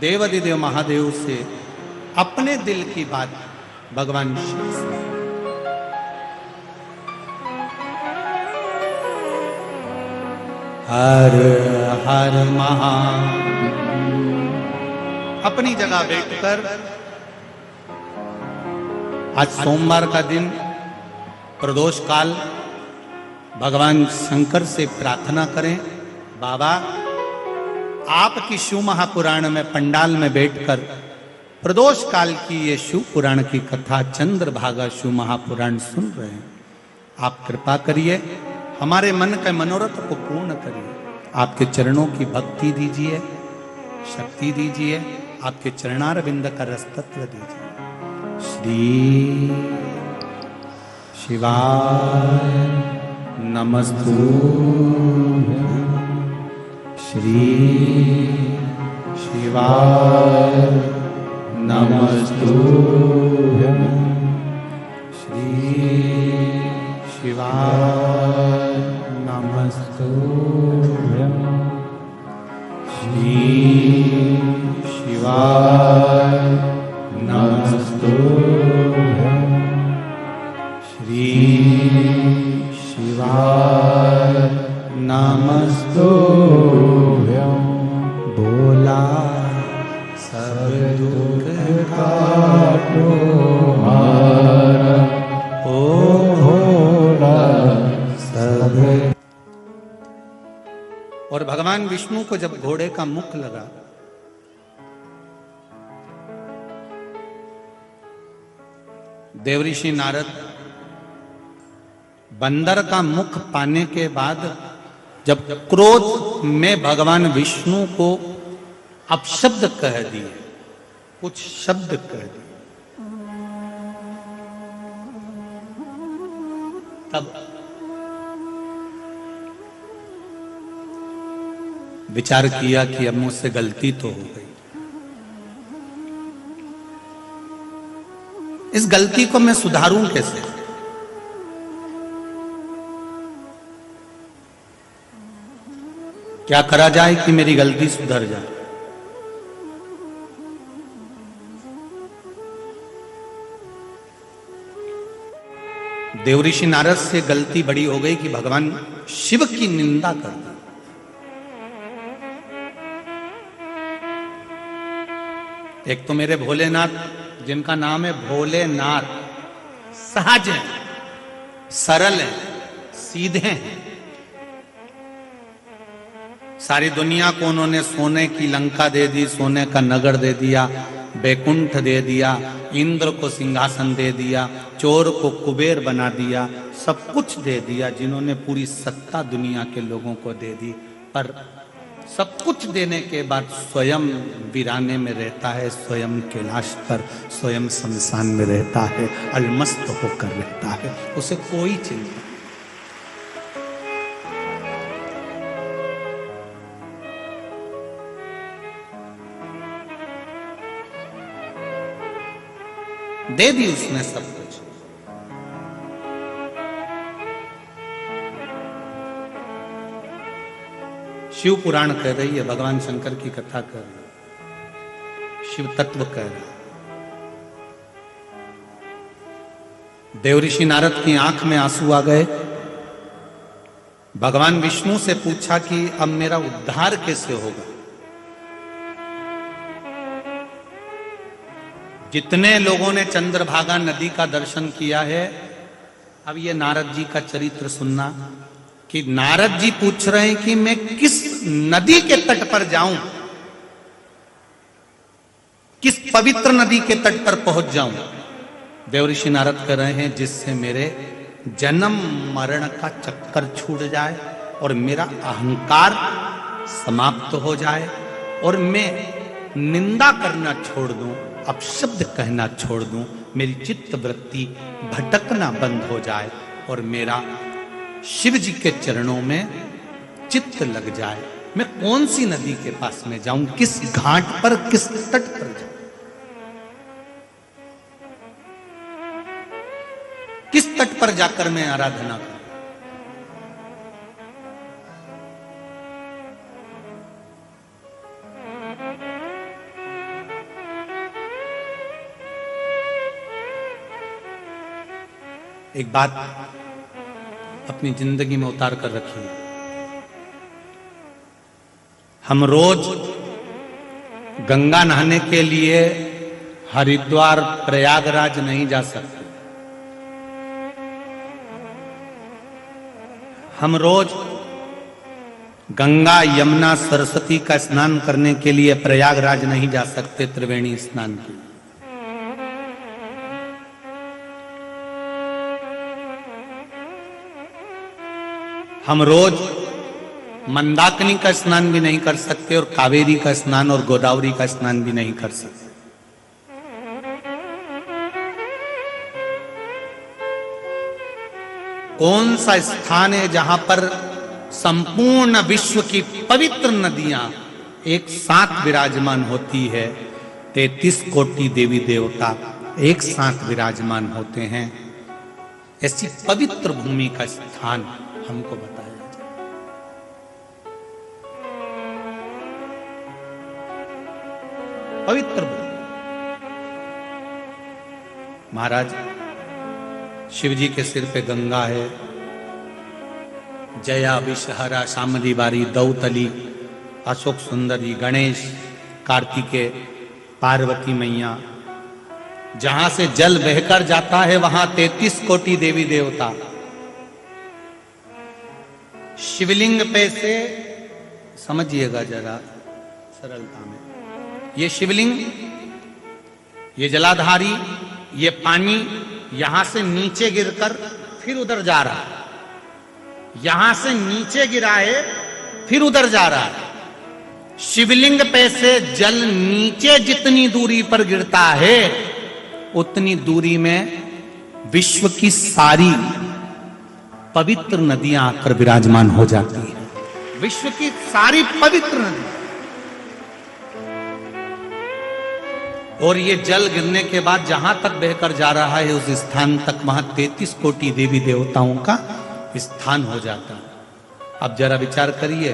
देवाधिदेव महादेव से अपने दिल की बात भगवान शिव से। हर हर महा अपनी जगह बैठकर आज सोमवार का दिन प्रदोष काल भगवान शंकर से प्रार्थना करें, बाबा आपकी शिव महापुराण में पंडाल में बैठकर प्रदोष काल की ये शिव पुराण की कथा चंद्रभागा शिव महापुराण सुन रहे हैं। आप कृपा करिए, हमारे मन के मनोरथ को पूर्ण करिए। आपके चरणों की भक्ति दीजिए, शक्ति दीजिए, आपके चरणारविंद का रसतत्व दीजिए। श्री शिवाय नमस्तुभ्यं, श्री शिवाय नमस्तुभ्यं, श्री शिवाय नमस्तुभ्यं, श्री शिवाय नमस्तुभ्यं, श्री शिवाय नमस्तुभ्यं। बोला सब दुख काटो हर, ओ भोला सब। और भगवान विष्णु को जब घोड़े का मुख लगा, देवऋषि नारद बंदर का मुख पाने के बाद जब क्रोध में भगवान विष्णु को अपशब्द कह दिए, कुछ शब्द कह दिए, तब विचार किया कि अब मुझसे गलती तो हो गई, इस गलती को मैं सुधारूं कैसे? क्या करा जाए कि मेरी गलती सुधर जाए? देवऋषि नारद से गलती बड़ी हो गई कि भगवान शिव की निंदा कर दी। एक तो मेरे भोलेनाथ, जिनका नाम है भोलेनाथ, सहज है, सरल है, सीधे हैं। सारी दुनिया को उन्होंने सोने की लंका दे दी, सोने का नगर दे दिया, बैकुंठ दे दिया, इंद्र को सिंहासन दे दिया, चोर को कुबेर बना दिया, सब कुछ दे दिया। जिन्होंने पूरी सत्ता दुनिया के लोगों को दे दी, पर सब कुछ देने के बाद स्वयं वीराने में रहता है, स्वयं कैलाश पर, स्वयं शमशान में रहता है, अलमस्त होकर रहता है, उसे कोई चिंता। दे दी उसने सब कुछ। शिव पुराण कह रही है, भगवान शंकर की कथा कर रही है, शिव तत्व कह रहा है। देवऋषि नारद की आंख में आंसू आ गए। भगवान विष्णु से पूछा कि अब मेरा उद्धार कैसे होगा? जितने लोगों ने चंद्रभागा नदी का दर्शन किया है, अब ये नारद जी का चरित्र सुनना कि नारद जी पूछ रहे हैं कि मैं किस नदी के तट पर जाऊं, किस पवित्र नदी के तट पर पहुंच जाऊं। देवऋषि नारद कह रहे हैं जिससे मेरे जन्म मरण का चक्कर छूट जाए और मेरा अहंकार समाप्त हो जाए और मैं निंदा करना छोड़ दूं, अपशब्द कहना छोड़ दूं, मेरी चित्त वृत्ति भटकना बंद हो जाए और मेरा शिव जी के चरणों में चित्त लग जाए। मैं कौन सी नदी के पास में जाऊं, किस घाट पर, किस तट पर जाऊं, किस तट पर जाकर मैं आराधना करूं? एक बात अपनी जिंदगी में उतार कर रखिए। हम रोज गंगा नहाने के लिए हरिद्वार प्रयागराज नहीं जा सकते। हम रोज गंगा यमुना सरस्वती का स्नान करने के लिए प्रयागराज नहीं जा सकते, त्रिवेणी स्नान के लिए। हम रोज मंदाकिनी का स्नान भी नहीं कर सकते और कावेरी का स्नान और गोदावरी का स्नान भी नहीं कर सकते। कौन सा स्थान है जहां पर संपूर्ण विश्व की पवित्र नदियां एक साथ विराजमान होती है? 33 कोटि देवी देवता एक साथ विराजमान होते हैं। ऐसी पवित्र भूमि का स्थान हमको बताया जाए। पवित्र भूमि। महाराज शिव जी के सिर पे गंगा है। जया विषहरा शामली बारी दौतली अशोक सुंदरी गणेश कार्तिकेय पार्वती मैया। जहां से जल बहकर जाता है वहां 33 कोटि देवी देवता। शिवलिंग पे से समझिएगा जरा सरलता में, ये शिवलिंग, ये जलाधारी, ये पानी यहां से नीचे गिरकर फिर उधर जा रहा है, यहां से नीचे गिरा है फिर उधर जा रहा है। शिवलिंग पे से जल नीचे जितनी दूरी पर गिरता है उतनी दूरी में विश्व की सारी पवित्र नदियां आकर विराजमान हो जाती हैं। विश्व की सारी पवित्र नदियां। और ये जल गिरने के बाद जहां तक बहकर जा रहा है उस स्थान तक वहां 33 कोटि देवी देवताओं का स्थान हो जाता है। अब जरा विचार करिए,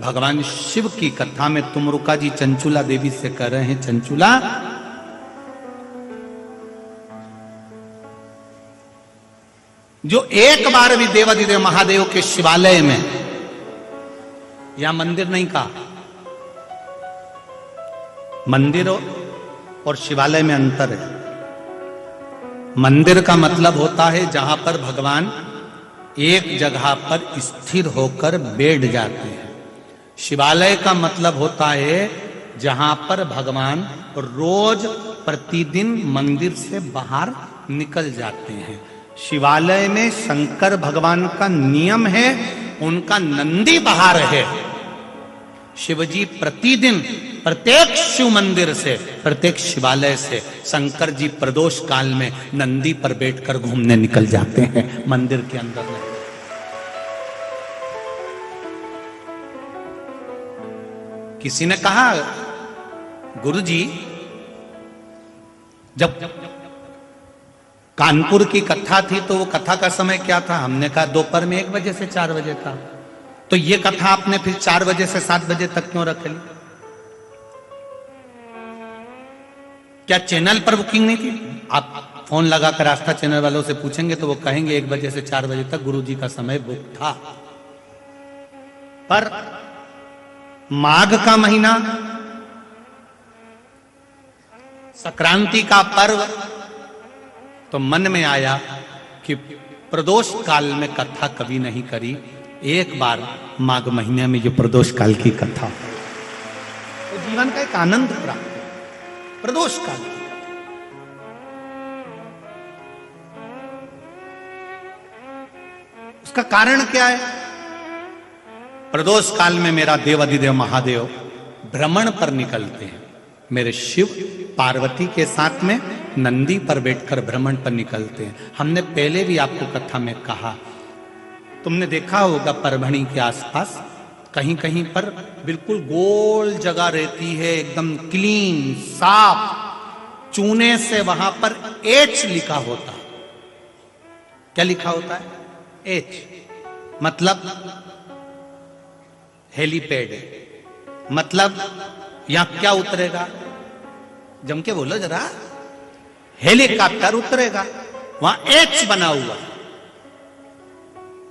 भगवान शिव की कथा में तुमरुका जी चंचुला देवी से कह रहे हैं, चंचुला जो एक बार भी देवाधिदेव महादेव के शिवालय में, या मंदिर नहीं कहा, मंदिर और शिवालय में अंतर है। मंदिर का मतलब होता है जहां पर भगवान एक जगह पर स्थिर होकर बैठ जाते हैं। शिवालय का मतलब होता है जहां पर भगवान रोज प्रतिदिन मंदिर से बाहर निकल जाते हैं। शिवालय में शंकर भगवान का नियम है, उनका नंदी बाहर है। शिवजी प्रतिदिन प्रत्येक शिव मंदिर से, प्रत्येक शिवालय से शंकर जी प्रदोष काल में नंदी पर बैठकर घूमने निकल जाते हैं, मंदिर के अंदर नहीं। किसी ने कहा, गुरुजी जब कानपुर की कथा थी तो वो कथा का समय क्या था? हमने कहा दोपहर में 1 बजे से 4 बजे था। तो ये कथा आपने फिर 4 बजे से 7 बजे तक क्यों रख ली? क्या चैनल पर बुकिंग नहीं थी? आप फोन लगाकर आस्था चैनल वालों से पूछेंगे तो वो कहेंगे 1 बजे से 4 बजे तक गुरुजी का समय बुक था। पर माघ का महीना, संक्रांति का पर्व, तो मन में आया कि प्रदोष काल में कथा कभी नहीं करी, एक बार माघ महीने में जो प्रदोष काल की कथा, तो जीवन का एक आनंद प्राप्त। प्रदोष काल उसका कारण क्या है? प्रदोष काल में मेरा देवाधिदेव महादेव भ्रमण पर निकलते हैं। मेरे शिव पार्वती के साथ में नंदी पर बैठकर भ्रमण पर निकलते हैं। हमने पहले भी आपको कथा में कहा, तुमने देखा होगा परभणी के आसपास कहीं कहीं पर बिल्कुल गोल जगह रहती है, एकदम क्लीन साफ, चूने से वहां पर एच लिखा होता है। क्या लिखा होता है? एच मतलब हेलीपैड, मतलब यहां क्या उतरेगा? जम के बोलो जरा, हेलीकॉप्टर उतरेगा, वहां एच बना हुआ।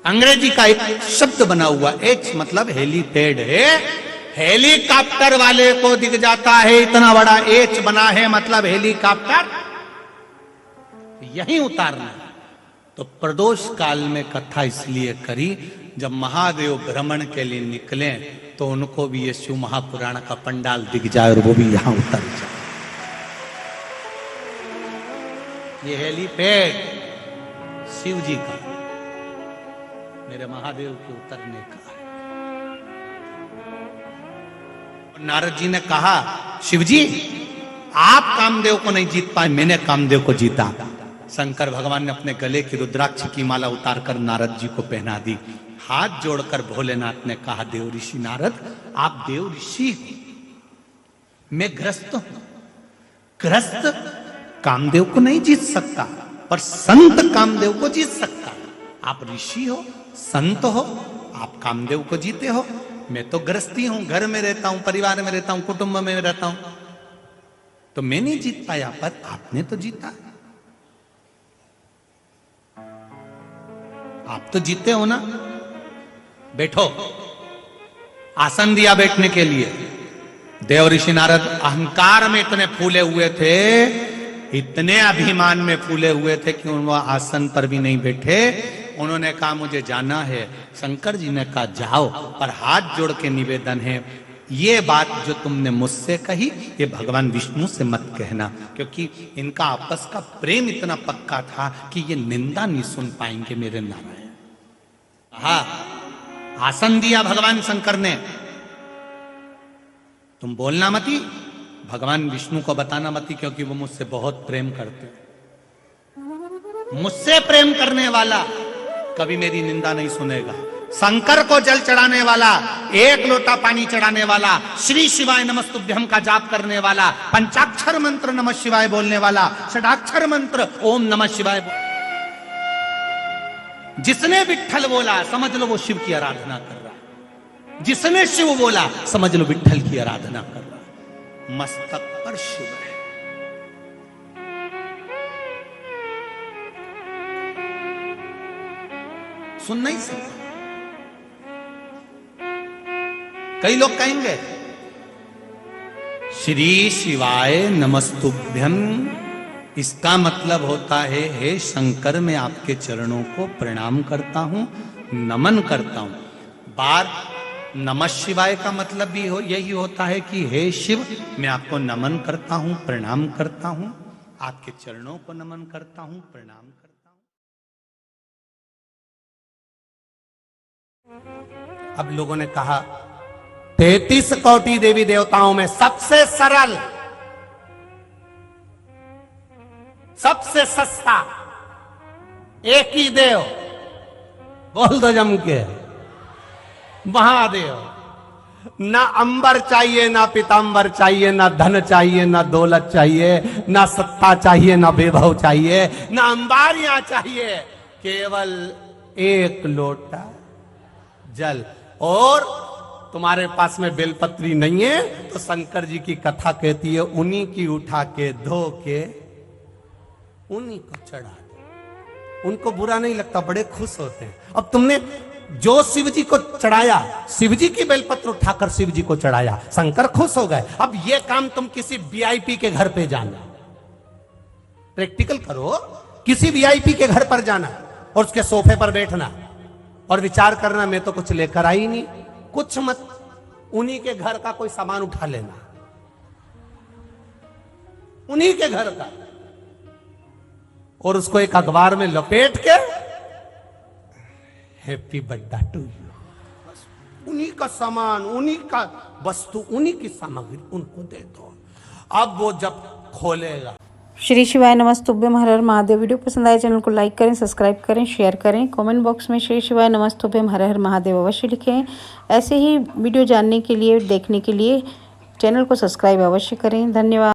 अंग्रेजी का एक शब्द बना हुआ, एच मतलब हेलीपैड है। हेलीकॉप्टर वाले को दिख जाता है इतना बड़ा एच बना है, मतलब हेलीकॉप्टर यहीं उतारना है। तो प्रदोष काल में कथा इसलिए करी, जब महादेव भ्रमण के लिए निकले तो उनको भी ये शिव महापुराण का पंडाल दिख जाए और वो भी यहां उतर जाए। ये हेलीपैड शिव जी का, मेरे महादेव के उतरने का है। नारद जी ने कहा, शिव जी आप कामदेव को नहीं जीत पाए, मैंने कामदेव को जीता। शंकर भगवान ने अपने गले की रुद्राक्ष की माला उतारकर नारद जी को पहना दी। हाथ जोड़कर भोलेनाथ ने कहा, देव ऋषि नारद आप देव ऋषि हो, मैं ग्रस्त हूं। ग्रस्त कामदेव को नहीं जीत सकता, पर संत कामदेव को जीत सकता। आप ऋषि हो, संत हो, आप कामदेव को जीते हो। मैं तो ग्रस्ती हूं, घर में रहता हूं, परिवार में रहता हूं, कुटुंब में रहता हूं, तो मैं नहीं जीत पाया, पर आपने तो जीता। आप तो जीते हो ना। बैठो, आसन दिया बैठने के लिए। देव ऋषि नारद अहंकार में इतने फूले हुए थे, इतने अभिमान में फूले हुए थे कि वो आसन पर भी नहीं बैठे। उन्होंने कहा मुझे जाना है। शंकर जी ने कहा जाओ, पर हाथ जोड़ के निवेदन है, ये बात जो तुमने मुझसे कही ये भगवान विष्णु से मत कहना, क्योंकि इनका आपस का प्रेम इतना पक्का था कि ये निंदा नहीं सुन पाएंगे मेरे नारायण। हाँ, आसन दिया भगवान शंकर ने, तुम बोलना मती, भगवान विष्णु को बताना मती, क्योंकि वो मुझसे बहुत प्रेम करते। मुझसे प्रेम करने वाला कभी मेरी निंदा नहीं सुनेगा। शंकर को जल चढ़ाने वाला, एक लोटा पानी चढ़ाने वाला, श्री शिवाय नमस्तुभ्यम का जाप करने वाला, पंचाक्षर मंत्र नमः शिवाय बोलने वाला, षडाक्षर मंत्र ओम नमः शिवाय, जिसने विठ्ठल बोला समझ लो वो शिव की आराधना कर रहा। जिसने शिव बोला समझ लो विठ्ठल की आराधना कर रहा। मस्तक पर शिव है। सुन नहीं सकते। कई लोग कहेंगे श्री शिवाय नमस्तुभ्यम, इसका मतलब होता है हे शंकर मैं आपके चरणों को प्रणाम करता हूं, नमन करता हूं। बार नमः शिवाय का मतलब भी यही होता है कि हे शिव मैं आपको नमन करता हूं, प्रणाम करता हूं, आपके चरणों को नमन करता हूं, प्रणाम करता हूं। अब लोगों ने कहा 33 कोटि देवी देवताओं में सबसे सरल, सबसे सस्ता एक ही देव, बोल दो जम के, महादेव। ना अंबर चाहिए, ना पीतांबर चाहिए, ना धन चाहिए, ना दौलत चाहिए, ना सत्ता चाहिए, ना वैभव चाहिए, ना अंबारियां चाहिए, केवल एक लोटा जल। और तुम्हारे पास में बेलपत्री नहीं है तो शंकर जी की कथा कहती है उन्हीं की उठा के धो के उन्हीं को चढ़ा दो। उनको बुरा नहीं लगता, बड़े खुश होते हैं। अब तुमने जो शिव जी को चढ़ाया, शिव जी की बेलपत्र उठाकर शिव जी को चढ़ाया, शंकर खुश हो गए। अब ये काम तुम किसी वीआईपी के घर पे जाना, प्रैक्टिकल करो। किसी वीआईपी के घर पर जाना और उसके सोफे पर बैठना और विचार करना मैं तो कुछ लेकर आई नहीं, कुछ मत, उन्हीं के घर का कोई सामान उठा लेना, उन्हीं के घर का, और उसको एक अखबार में लपेट के हैप्पी बर्थडे टू यू, उन्हीं का सामान, उन्हीं का वस्तु, उन्हीं की सामग्री उनको दे दो। अब वो जब खोलेगा। श्री शिवाय नमस्तुभ्यम हर हर महादेव। वीडियो पसंद आए चैनल को लाइक करें, सब्सक्राइब करें, शेयर करें। कमेंट बॉक्स में श्री शिवाय नमस्तुभ्यम हर हर महादेव अवश्य लिखें। ऐसे ही वीडियो जानने के लिए, देखने के लिए चैनल को सब्सक्राइब अवश्य करें। धन्यवाद।